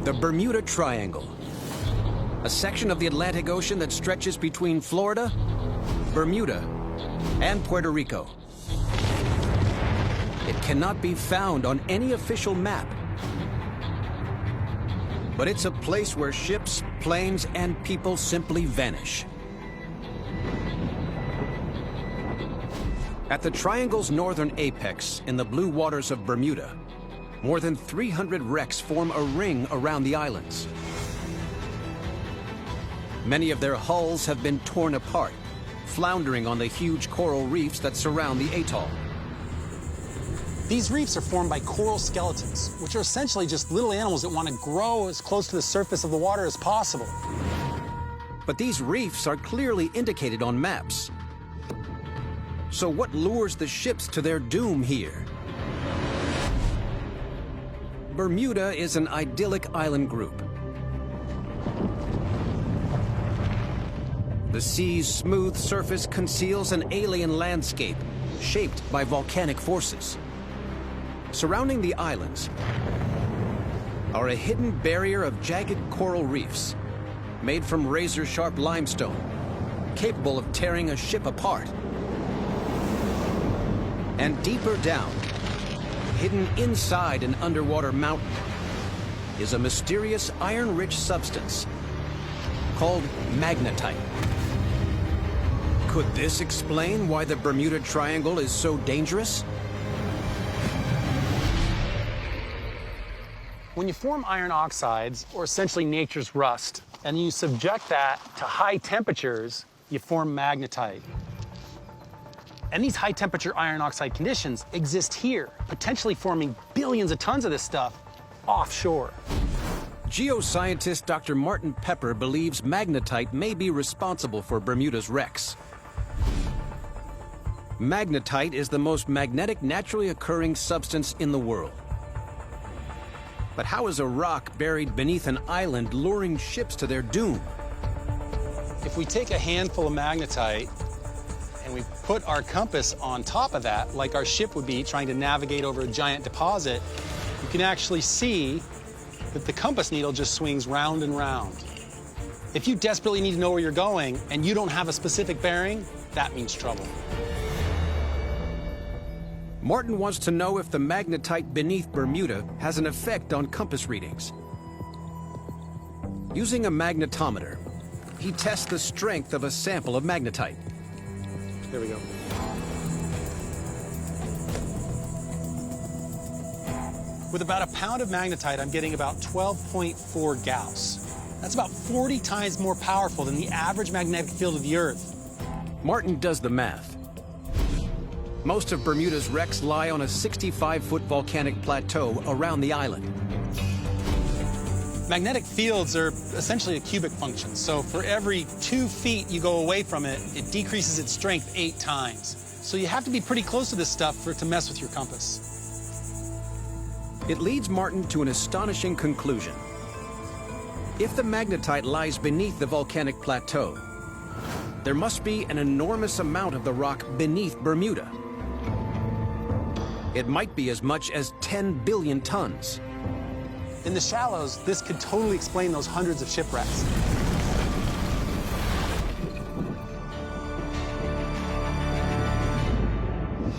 The Bermuda Triangle, a section of the Atlantic Ocean that stretches between Florida, Bermuda, and Puerto Rico. It cannot be found on any official map, but it's a place where ships, planes, and people simply vanish. At the triangle's northern apex, in the blue waters of Bermuda, more than 300 wrecks form a ring around the islands. Many of their hulls have been torn apart, floundering on the huge coral reefs that surround the atoll. These reefs are formed by coral skeletons, which are essentially just little animals that want to grow as close to the surface of the water as possible. But these reefs are clearly indicated on maps. So what lures the ships to their doom here? Bermuda is an idyllic island group. The sea's smooth surface conceals an alien landscape shaped by volcanic forces. Surrounding the islands are a hidden barrier of jagged coral reefs made from razor-sharp limestone, capable of tearing a ship apart. And deeper down, hidden inside an underwater mountain, is a mysterious iron-rich substance called magnetite. Could this explain why the Bermuda Triangle is so dangerous? When you form iron oxides, or essentially nature's rust, and you subject that to high temperatures, you form magnetite. And these high-temperature iron oxide conditions exist here, potentially forming billions of tons of this stuff offshore. Geoscientist Dr. Martin Pepper believes magnetite may be responsible for Bermuda's wrecks. Magnetite is the most magnetic naturally occurring substance in the world. But how is a rock buried beneath an island luring ships to their doom? If we take a handful of magnetite and we put our compass on top of that, like our ship would be trying to navigate over a giant deposit, you can actually see that the compass needle just swings round and round. If you desperately need to know where you're going and you don't have a specific bearing, that means trouble. Martin wants to know if the magnetite beneath Bermuda has an effect on compass readings. Using a magnetometer, he tests the strength of a sample of magnetite. There we go. With about a pound of magnetite, I'm getting about 12.4 Gauss. That's about 40 times more powerful than the average magnetic field of the Earth. Martin does the math. Most of Bermuda's wrecks lie on a 65-foot volcanic plateau around the island. Magnetic fields are essentially a cubic function, so for every 2 feet you go away from it, it decreases its strength 8 times. So you have to be pretty close to this stuff for it to mess with your compass. It leads Martin to an astonishing conclusion. If the magnetite lies beneath the volcanic plateau, there must be an enormous amount of the rock beneath Bermuda. It might be as much as 10 billion tons. In the shallows, this could totally explain those hundreds of shipwrecks.